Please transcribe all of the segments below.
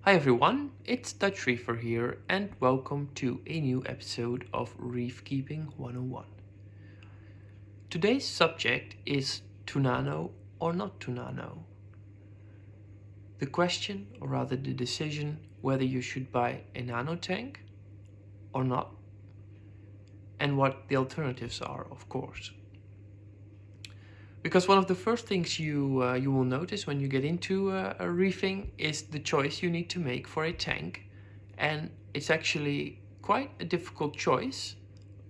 Hi everyone, it's Dutch Reefer here and welcome to a new episode of Reef Keeping 101. Today's subject is to nano or not to nano. The question, or rather the decision, whether you should buy a nano tank or not, and what the alternatives are, of course. Because one of the first things you will notice when you get into a reefing is the choice you need to make for a tank, and it's actually quite a difficult choice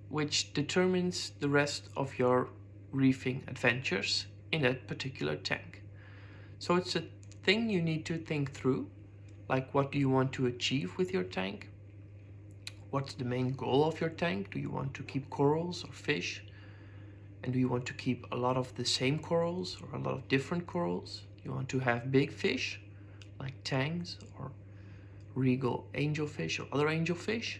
which determines the rest of your reefing adventures in that particular tank. So it's a thing you need to think through, like what do you want to achieve with your tank? What's the main goal of your tank? Do you want to keep corals or fish? And do you want to keep a lot of the same corals or a lot of different corals? You want to have big fish like tangs or regal angelfish or other angelfish?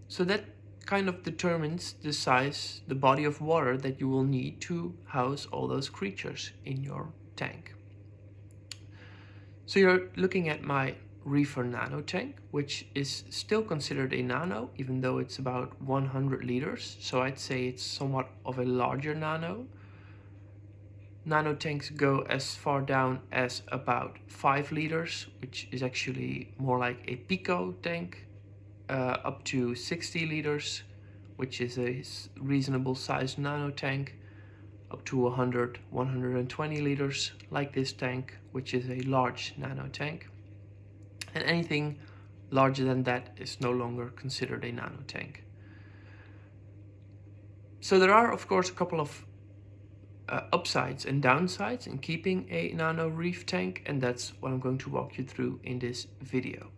So that kind of determines the size, the body of water that you will need to house all those creatures in your tank. So you're looking at my Reefer Nano tank, which is still considered a nano, even though it's about 100 liters. So I'd say it's somewhat of a larger nano. Nano tanks go as far down as about 5 liters, which is actually more like a pico tank, up to 60 liters, which is a reasonable sized nano tank, up to 100, 120 liters, like this tank, which is a large nano tank. And anything larger than that is no longer considered a nano tank. So there are, of course, a couple of upsides and downsides in keeping a nano reef tank, and that's what I'm going to walk you through in this video.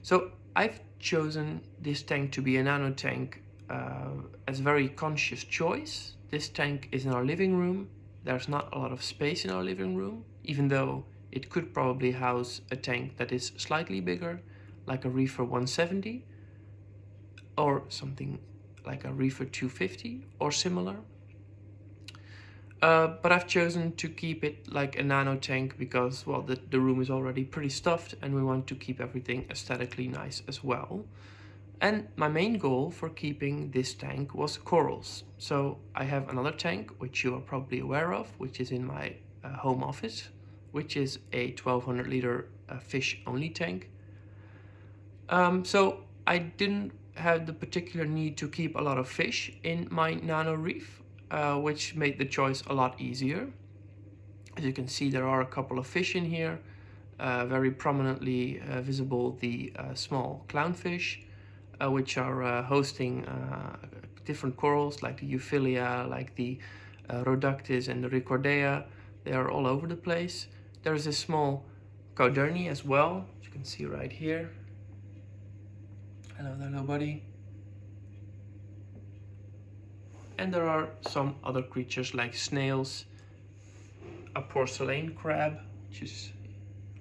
So I've chosen this tank to be a nano tank as a very conscious choice. This tank is in our living room. There's not a lot of space in our living room, even though it could probably house a tank that is slightly bigger, like a Reefer 170, or something like a Reefer 250 or similar. But I've chosen to keep it like a nano tank because, well, the room is already pretty stuffed and we want to keep everything aesthetically nice as well. And my main goal for keeping this tank was corals. So I have another tank, which you are probably aware of, which is in my home office, which is a 1200 liter fish only tank. So I didn't have the particular need to keep a lot of fish in my nano reef, which made the choice a lot easier. As you can see, there are a couple of fish in here, very prominently visible the small clownfish, which are hosting different corals like the Euphilia, like the Rhodactis and the Ricordea. They are all over the place. There's a small Caudernie as well, as you can see right here. Hello there, nobody. And there are some other creatures like snails, a porcelain crab, which is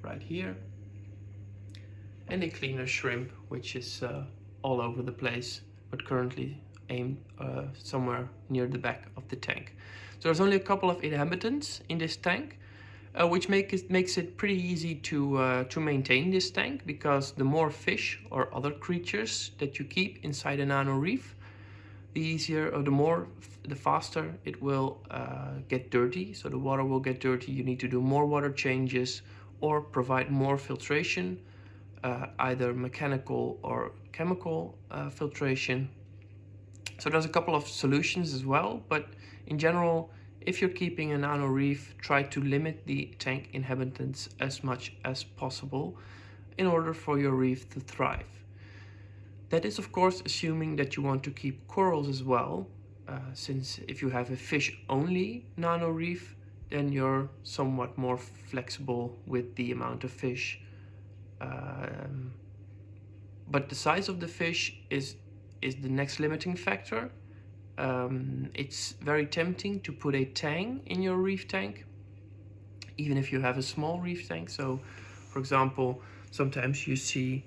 right here, and a cleaner shrimp, which is all over the place, but currently aimed somewhere near the back of the tank. So there's only a couple of inhabitants in this tank, which makes it pretty easy to maintain this tank, because the more fish or other creatures that you keep inside a nano reef, the easier or the faster it will get dirty. So the water will get dirty. You need to do more water changes or provide more filtration, either mechanical or chemical filtration. So there's a couple of solutions as well, but in general, if you're keeping a nano reef, try to limit the tank inhabitants as much as possible in order for your reef to thrive. That is, of course, assuming that you want to keep corals as well, since if you have a fish-only nano reef, then you're somewhat more flexible with the amount of fish. But the size of the fish is the next limiting factor. It's very tempting to put a tang in your reef tank, even if you have a small reef tank. So, for example, sometimes you see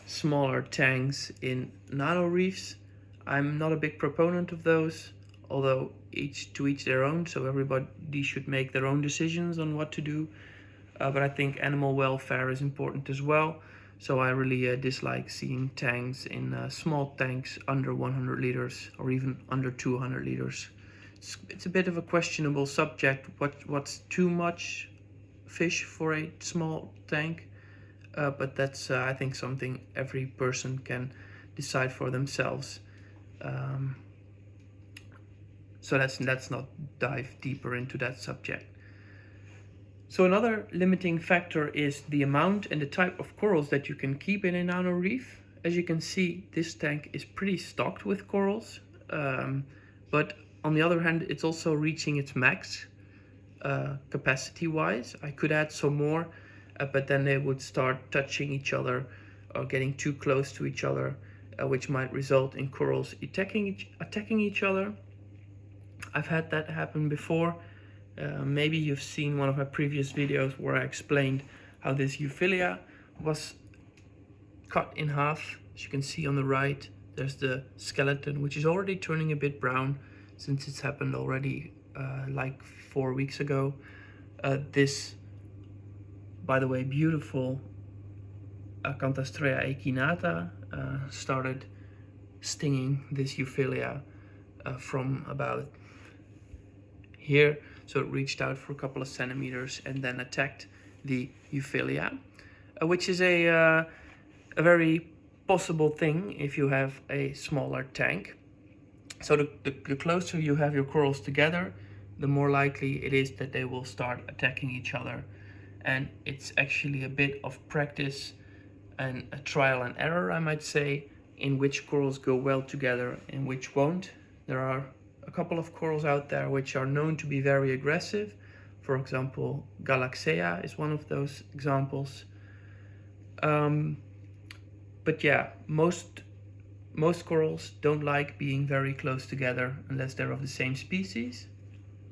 smaller tangs in nano reefs. I'm not a big proponent of those, although each to each their own, so everybody should make their own decisions on what to do. but I think animal welfare is important as well. So I really dislike seeing tanks in small tanks under 100 liters or even under 200 liters. It's a bit of a questionable subject. What's too much fish for a small tank? But that's I think something every person can decide for themselves. So let's not dive deeper into that subject. So another limiting factor is the amount and the type of corals that you can keep in a nano reef. As you can see, this tank is pretty stocked with corals, but on the other hand, it's also reaching its max capacity wise. I could add some more, but then they would start touching each other or getting too close to each other, which might result in corals attacking each other. I've had that happen before. Maybe you've seen one of my previous videos where I explained how this Euphyllia was cut in half. As you can see on the right, there's the skeleton, which is already turning a bit brown since it's happened already like 4 weeks ago. This, by the way, beautiful Acanthostrea echinata started stinging this Euphyllia from about here. So it reached out for a couple of centimeters and then attacked the Euphyllia, which is a very possible thing if you have a smaller tank. So the closer you have your corals together, the more likely it is that they will start attacking each other. And it's actually a bit of practice and a trial and error, I might say, in which corals go well together and which won't. There are a couple of corals out there which are known to be very aggressive. For example, Galaxea is one of those examples. But yeah, most corals don't like being very close together unless they're of the same species.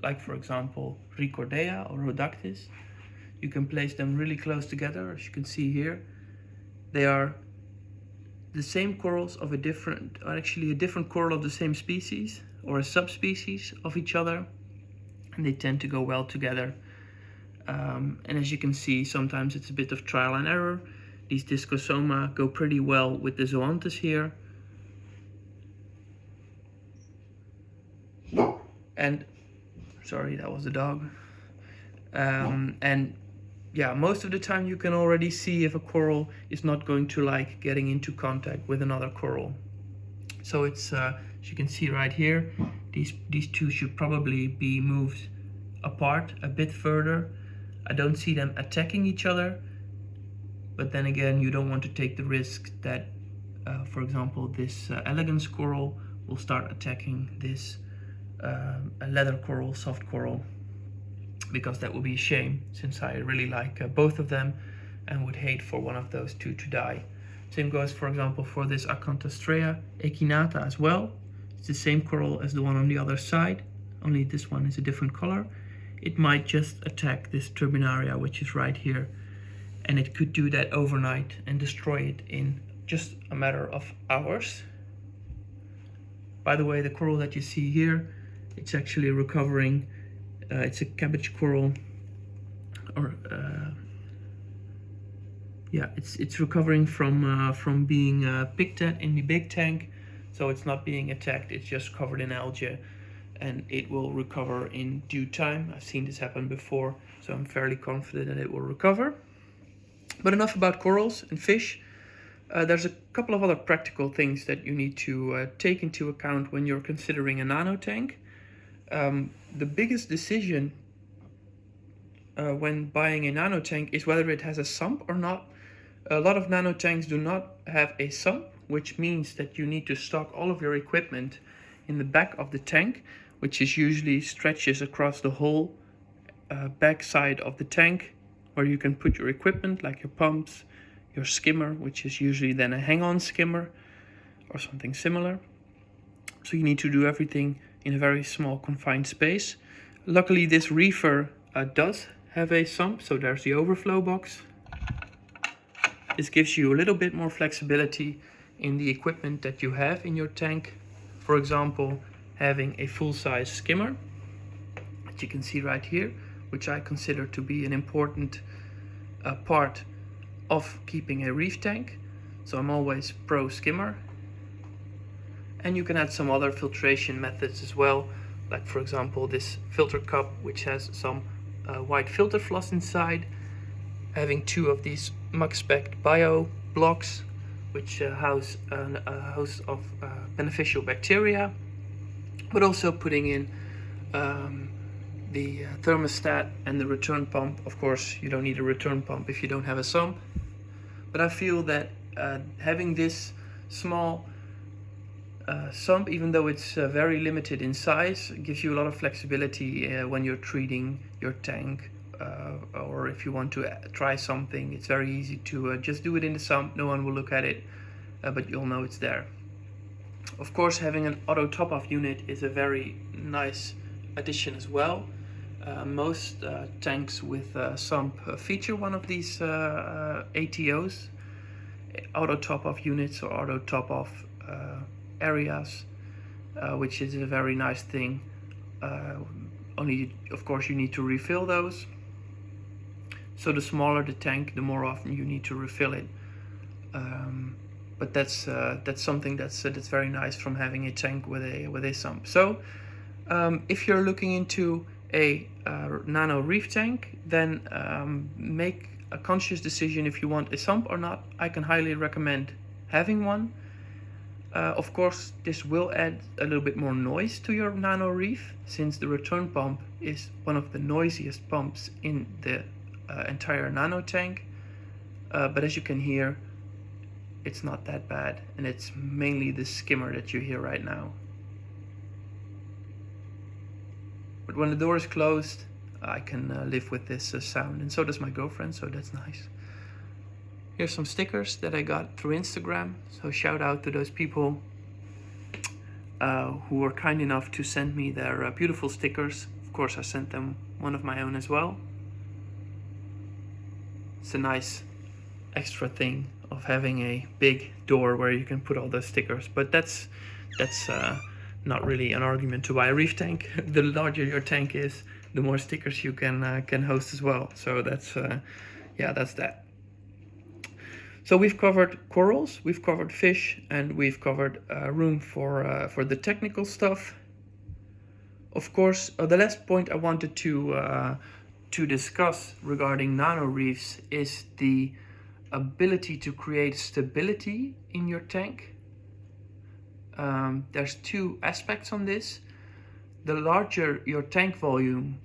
Like for example, Ricordea or Rhodactis. You can place them really close together, as you can see here. They are the same corals of a different coral of the same species or a subspecies of each other, and they tend to go well together. And as you can see, sometimes it's a bit of trial and error. These Discosoma go pretty well with the Zoanthus here. And, sorry, that was a dog. And yeah, most of the time you can already see if a coral is not going to like getting into contact with another coral. So it's, as you can see right here, these two should probably be moved apart a bit further. I don't see them attacking each other, but then again, you don't want to take the risk that, for example, this elegance coral will start attacking this leather coral, soft coral, because that would be a shame, since I really like both of them and would hate for one of those two to die. Same goes, for example, for this Acanthostrea echinata as well. It's the same coral as the one on the other side, only this one is a different color. It might just attack this Turbinaria, which is right here, and it could do that overnight and destroy it in just a matter of hours. By the way, the coral that you see here, it's actually recovering. It's a cabbage coral, or yeah, it's recovering from being picked at in the big tank, so it's not being attacked. It's just covered in algae, and it will recover in due time. I've seen this happen before, so I'm fairly confident that it will recover. But enough about corals and fish. There's a couple of other practical things that you need to take into account when you're considering a nano tank. The biggest decision when buying a nano tank is whether it has a sump or not. A lot of nano tanks do not have a sump, which means that you need to stock all of your equipment in the back of the tank, which is usually stretches across the whole back side of the tank, where you can put your equipment like your pumps, your skimmer, which is usually then a hang-on skimmer or something similar. So you need to do everything in a very small confined space. Luckily this Reefer does have a sump, so there's the overflow box. This gives you a little bit more flexibility in the equipment that you have in your tank. For example, having a full-size skimmer, that you can see right here, which I consider to be an important part of keeping a reef tank. So I'm always pro skimmer. And you can add some other filtration methods as well, like for example this filter cup, which has some white filter floss inside, having 2 of these Maxspect bio blocks, which house a host of beneficial bacteria, but also putting in the thermostat and the return pump. Of course, you don't need a return pump if you don't have a sump, but I feel that having this small sump, even though it's very limited in size, gives you a lot of flexibility when you're treating your tank, or if you want to try something. It's very easy to just do it in the sump. No one will look at it, but you'll know it's there. Of course, having an auto top-off unit is a very nice addition as well. Most tanks with sump feature one of these ATOs, auto top-off units or auto top-off areas, which is a very nice thing. Only, of course, you need to refill those. So the smaller the tank, the more often you need to refill it. But that's something that's very nice from having a tank with a sump. So if you're looking into a Nano reef tank, then make a conscious decision if you want a sump or not. I can highly recommend having one. Of course, this will add a little bit more noise to your Nano reef, since the return pump is one of the noisiest pumps in the entire Nano tank. But as you can hear, it's not that bad, and it's mainly the skimmer that you hear right now. But when the door is closed, I can live with this sound, and so does my girlfriend, so that's nice. Here's some stickers that I got through Instagram, so shout out to those people who were kind enough to send me their beautiful stickers. Of course, I sent them one of my own as well. It's a nice extra thing of having a big door where you can put all those stickers, but that's not really an argument to buy a reef tank. The larger your tank is, the more stickers you can host as well. So that's yeah, that's that. So we've covered corals, we've covered fish, and we've covered room for the technical stuff. Of course, the last point I wanted to discuss regarding nano reefs is the ability to create stability in your tank. There's 2 aspects on this. The larger your tank volume,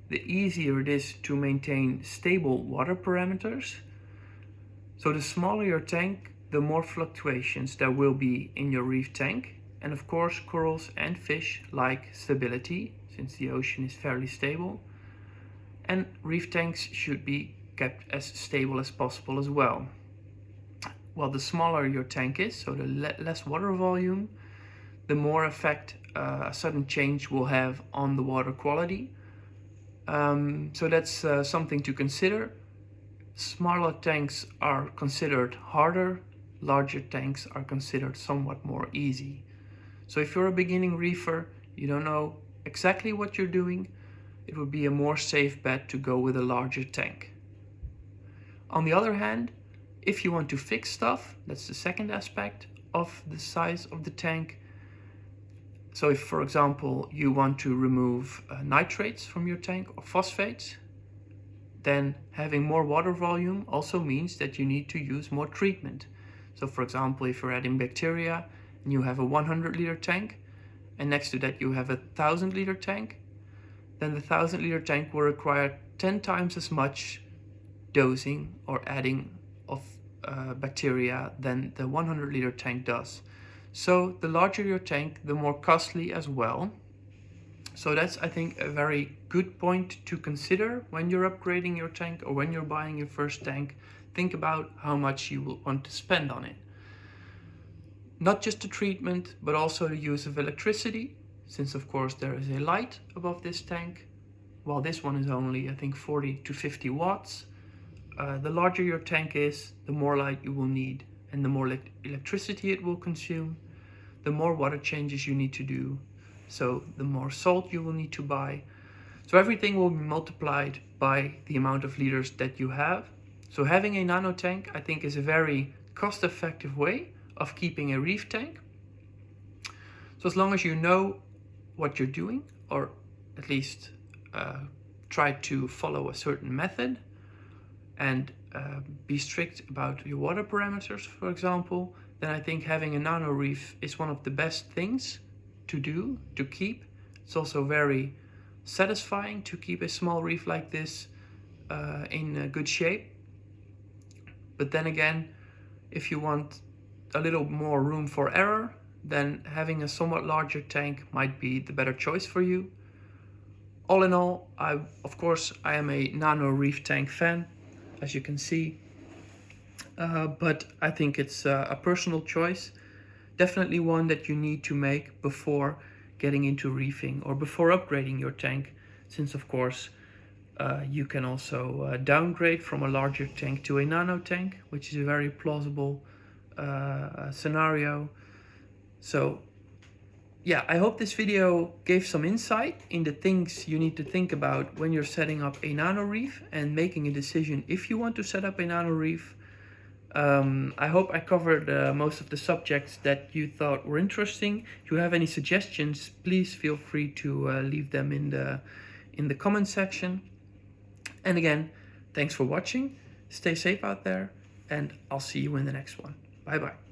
the easier it is to maintain stable water parameters. So the smaller your tank, the more fluctuations there will be in your reef tank. And of course, corals and fish like stability, since the ocean is fairly stable. And reef tanks should be kept as stable as possible as well. Well, the smaller your tank is, so the less water volume, the more effect a sudden change will have on the water quality. So that's something to consider. Smaller tanks are considered harder, larger tanks are considered somewhat more easy. So if you're a beginning reefer, you don't know exactly what you're doing, it would be a more safe bet to go with a larger tank. On the other hand, if you want to fix stuff, that's the second aspect of the size of the tank. So if, for example, you want to remove nitrates from your tank or phosphates, then having more water volume also means that you need to use more treatment. So for example, if you're adding bacteria and you have a 100-liter tank, and next to that you have a 1,000-liter tank, then the 1,000-liter tank will require 10 times as much dosing or adding of bacteria than the 100-liter tank does. So the larger your tank, the more costly as well. So that's, I think, a very good point to consider when you're upgrading your tank or when you're buying your first tank. Think about how much you will want to spend on it. Not just the treatment, but also the use of electricity, since of course there is a light above this tank. While this one is only, I think, 40 to 50 watts. The larger your tank is, the more light you will need, and the more electricity it will consume, the more water changes you need to do. So the more salt you will need to buy. So everything will be multiplied by the amount of liters that you have. So having a nano tank, I think, is a very cost-effective way of keeping a reef tank. So as long as you know what you're doing, or at least try to follow a certain method, and be strict about your water parameters, for example, then I think having a nano reef is one of the best things to do, to keep. It's also very satisfying to keep a small reef like this in good shape. But then again, if you want a little more room for error, then having a somewhat larger tank might be the better choice for you. All in all, of course, I am a nano reef tank fan, as you can see, but I think it's a personal choice, definitely one that you need to make before getting into reefing or before upgrading your tank, since of course you can also downgrade from a larger tank to a nano tank, which is a very plausible scenario. So yeah, I hope this video gave some insight in the things you need to think about when you're setting up a nano reef and making a decision if you want to set up a nano reef. I hope I covered most of the subjects that you thought were interesting. If you have any suggestions, please feel free to leave them in the comment section. And again, thanks for watching. Stay safe out there, and I'll see you in the next one. Bye bye.